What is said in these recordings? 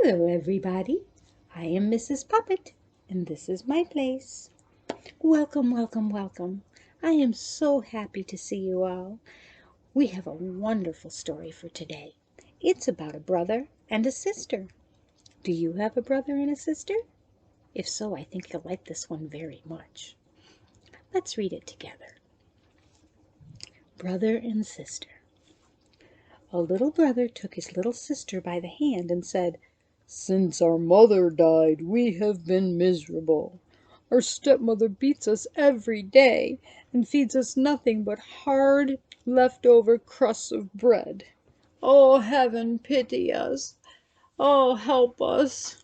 Hello, everybody. I am Mrs. Poppet, and this is my place. Welcome, welcome, welcome. I am so happy to see you all. We have a wonderful story for today. It's about a brother and a sister. Do you have a brother and a sister? If so, I think you'll like this one very much. Let's read it together. Brother and Sister. A little brother took his little sister by the hand and said, "Since our mother died, we have been miserable. Our stepmother beats us every day and feeds us nothing but hard, leftover crusts of bread. Oh, heaven, pity us! Oh, help us!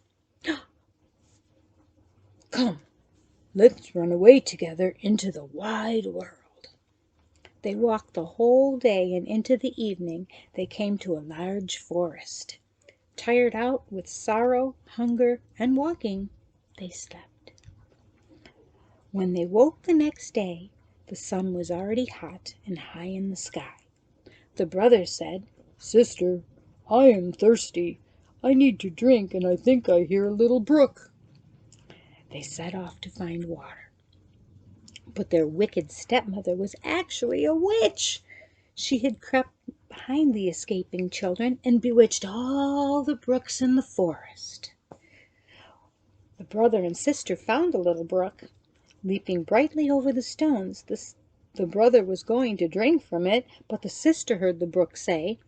Come, let's run away together into the wide world." They walked the whole day, and into the evening they came to a large forest. Tired out with sorrow, hunger, and walking, they slept. When they woke the next day, the sun was already hot and high in the sky. The brother said, "Sister, I am thirsty. I need to drink, and I think I hear a little brook." They set off to find water. But their wicked stepmother was actually a witch. She had crept behind the escaping children and bewitched all the brooks in the forest. The brother and sister found a little brook. Leaping brightly over the stones, the brother was going to drink from it, but the sister heard the brook say,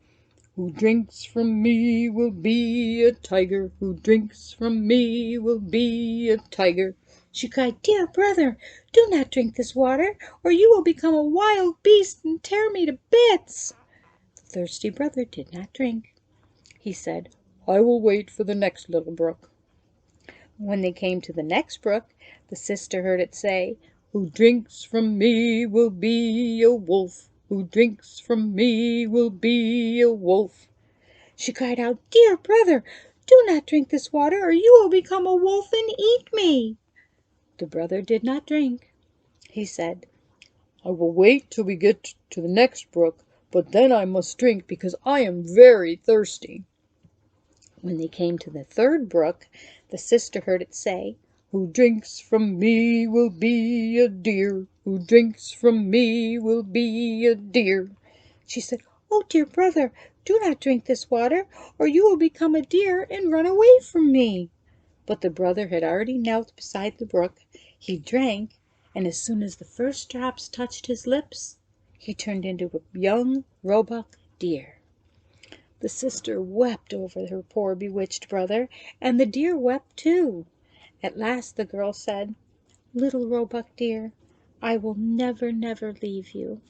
"Who drinks from me will be a tiger. Who drinks from me will be a tiger." She cried, "Dear brother, do not drink this water, or you will become a wild beast and tear me to bits." The thirsty brother did not drink. He said, "I will wait for the next little brook." When they came to the next brook, the sister heard it say, "Who drinks from me will be a wolf. Who drinks from me will be a wolf." She cried out, "Dear brother, do not drink this water, or you will become a wolf and eat me." The brother did not drink. He said, "I will wait till we get to the next brook, but then I must drink because I am very thirsty." When they came to the third brook, the sister heard it say, "Who drinks from me will be a deer. Who drinks from me will be a deer." She said, "Oh, dear brother, do not drink this water, or you will become a deer and run away from me." But the brother had already knelt beside the brook. He drank, and as soon as the first drops touched his lips, he turned into a young roebuck deer. The sister wept over her poor bewitched brother, and the deer wept too. At last the girl said, "Little roebuck deer, I will never, never leave you."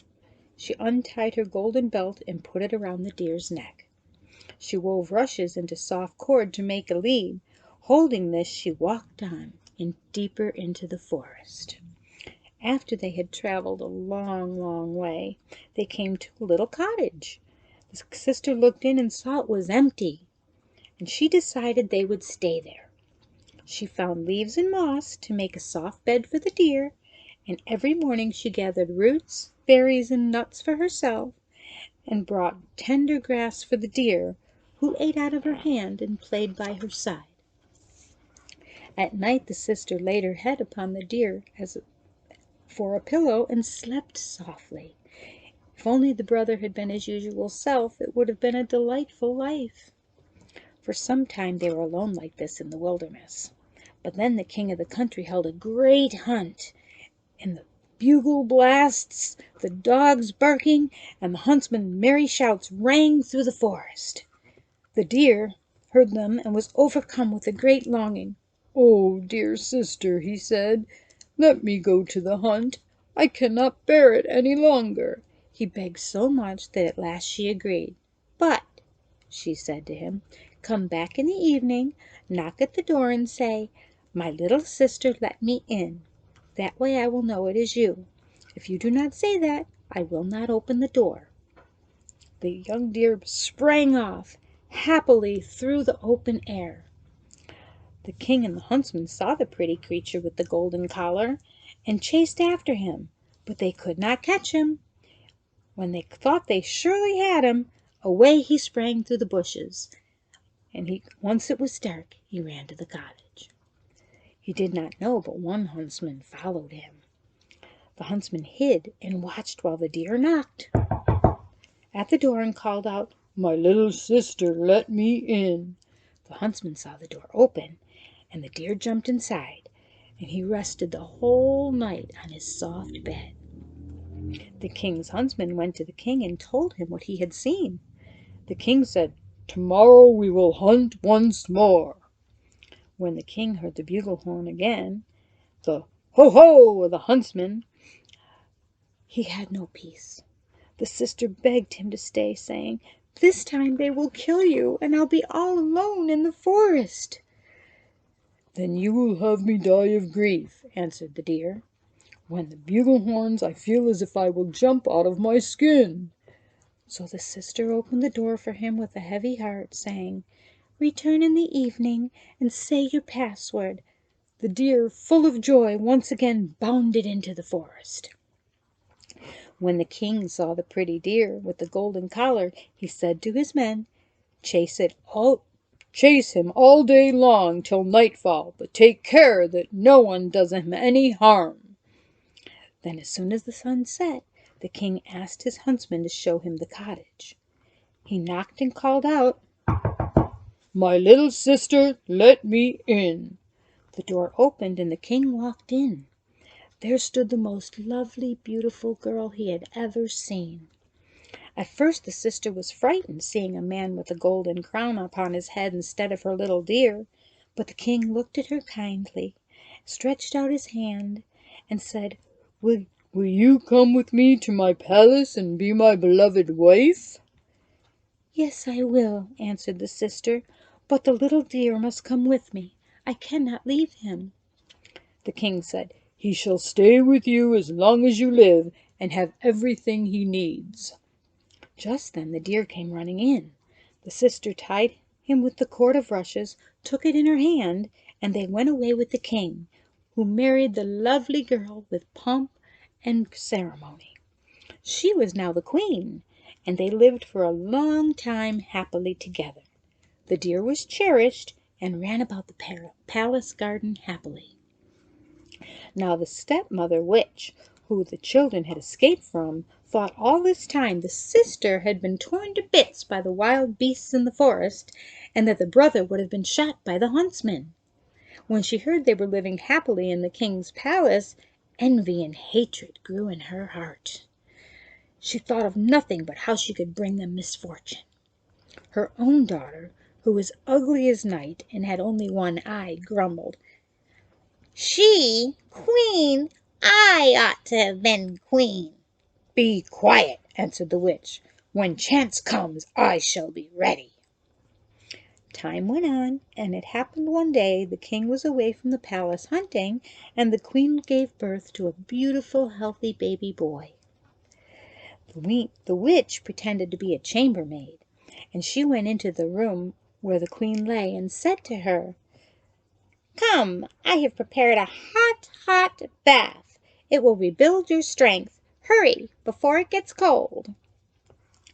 She untied her golden belt and put it around the deer's neck. She wove rushes into soft cord to make a lead. Holding this, she walked on, deeper into the forest. After they had traveled a long, long way, they came to a little cottage. The sister looked in and saw it was empty, and she decided they would stay there. She found leaves and moss to make a soft bed for the deer, and every morning she gathered roots, berries, and nuts for herself, and brought tender grass for the deer, who ate out of her hand and played by her side. At night the sister laid her head upon the deer for a pillow and slept softly. If only the brother had been his usual self, it would have been a delightful life. For some time they were alone like this in the wilderness. But then the king of the country held a great hunt, and the bugle blasts, the dogs barking, and the huntsmen's merry shouts rang through the forest. The deer heard them and was overcome with a great longing. "Oh, dear sister," he said, "let me go to the hunt. I cannot bear it any longer." He begged so much that at last she agreed. "But," she said to him, "come back in the evening, knock at the door, and say, 'My little sister, let me in.' That way I will know it is you. If you do not say that, I will not open the door." The young deer sprang off happily through the open air. The king and the huntsmen saw the pretty creature with the golden collar, and chased after him, but they could not catch him. When they thought they surely had him, away he sprang through the bushes. and once it was dark, he ran to the cottage. He did not know but one huntsman followed him. The huntsman hid and watched while the deer knocked at the door and called out, "My little sister, let me in." The huntsman saw the door open, and the deer jumped inside, and he rested the whole night on his soft bed. The king's huntsman went to the king and told him what he had seen. The king said, "Tomorrow we will hunt once more." When the king heard the bugle horn again, the ho ho of the huntsman, he had no peace. The sister begged him to stay, saying, "This time they will kill you, and I'll be all alone in the forest." "Then you will have me die of grief," answered the deer. "When the bugle horns, I feel as if I will jump out of my skin." So the sister opened the door for him with a heavy heart, saying, "Return in the evening and say your password." The deer, full of joy, once again bounded into the forest. When the king saw the pretty deer with the golden collar, he said to his men, Chase him all day long till nightfall, but take care that no one does him any harm." Then as soon as the sun set, the king asked his huntsman to show him the cottage. He knocked and called out, "My little sister, let me in." The door opened and the king walked in. There stood the most lovely, beautiful girl he had ever seen. At first the sister was frightened, seeing a man with a golden crown upon his head instead of her little deer, but the king looked at her kindly, stretched out his hand, and said, "Will you come with me to my palace and be my beloved wife?" "Yes, I will," answered the sister, "but the little deer must come with me. I cannot leave him." The king said, "He shall stay with you as long as you live, and have everything he needs." Just then the deer came running in. The sister tied him with the cord of rushes, took it in her hand, and they went away with the king, who married the lovely girl with pomp and ceremony. She was now the queen, and they lived for a long time happily together. The deer was cherished and ran about the palace garden happily. Now the stepmother witch, who the children had escaped from, thought all this time the sister had been torn to bits by the wild beasts in the forest, and that the brother would have been shot by the huntsman. When she heard they were living happily in the king's palace, envy and hatred grew in her heart. She thought of nothing but how she could bring them misfortune. Her own daughter, who was ugly as night and had only one eye, grumbled, "She, queen! I ought to have been queen." "Be quiet," answered the witch. "When chance comes, I shall be ready." Time went on, and it happened one day the king was away from the palace hunting, and the queen gave birth to a beautiful, healthy baby boy. The witch pretended to be a chambermaid, and she went into the room where the queen lay and said to her, "Come, I have prepared a hot, hot bath. It will rebuild your strength. Hurry, before it gets cold."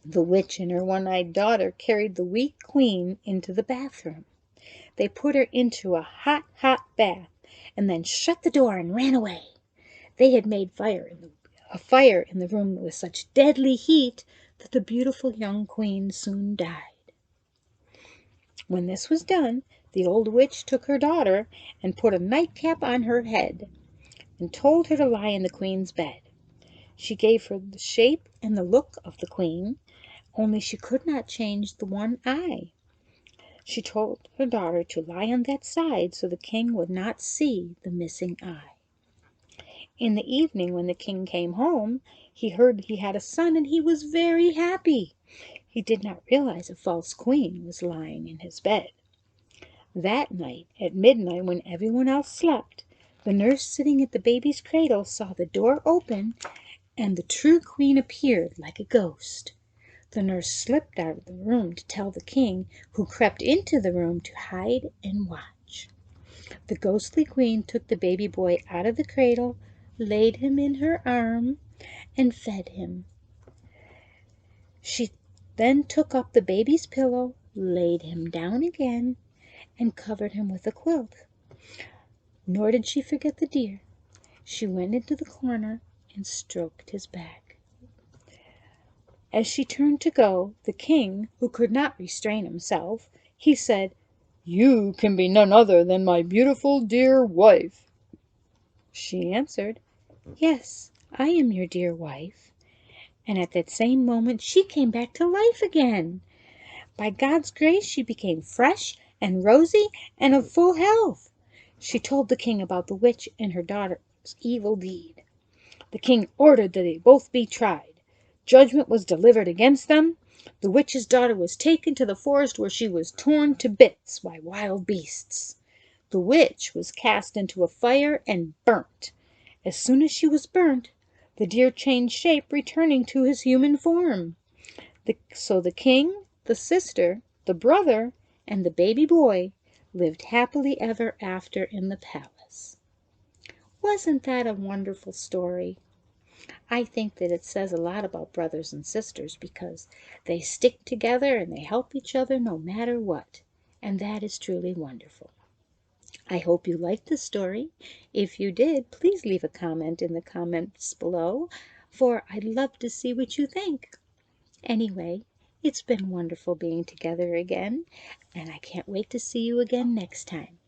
The witch and her one-eyed daughter carried the weak queen into the bathroom. They put her into a hot, hot bath, and then shut the door and ran away. They had made a fire in the room with such deadly heat that the beautiful young queen soon died. When this was done, the old witch took her daughter and put a nightcap on her head, and told her to lie in the queen's bed. She gave her the shape and the look of the queen, only she could not change the one eye. She told her daughter to lie on that side so the king would not see the missing eye. In the evening, when the king came home, he heard he had a son, and he was very happy. He did not realize a false queen was lying in his bed. That night, at midnight, when everyone else slept, the nurse sitting at the baby's cradle saw the door open, and the true queen appeared like a ghost. The nurse slipped out of the room to tell the king, who crept into the room to hide and watch. The ghostly queen took the baby boy out of the cradle, laid him in her arm, and fed him. She then took up the baby's pillow, laid him down again, and covered him with a quilt. Nor did she forget the deer. She went into the corner and stroked his back. As she turned to go, the king, who could not restrain himself, he said, "You can be none other than my beautiful dear wife." She answered, "Yes, I am your dear wife." And at that same moment she came back to life again. By God's grace she became fresh and rosy and of full health. She told the king about the witch and her daughter's evil deed. The king ordered that they both be tried. Judgment was delivered against them. The witch's daughter was taken to the forest, where she was torn to bits by wild beasts. The witch was cast into a fire and burnt. As soon as she was burnt, the deer changed shape, returning to his human form. So the king, the sister, the brother, and the baby boy lived happily ever after in the palace. Wasn't that a wonderful story? I think that it says a lot about brothers and sisters, because they stick together and they help each other no matter what. And that is truly wonderful. I hope you liked the story. If you did, please leave a comment in the comments below, for I'd love to see what you think. Anyway, it's been wonderful being together again, and I can't wait to see you again next time.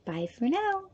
Bye for now.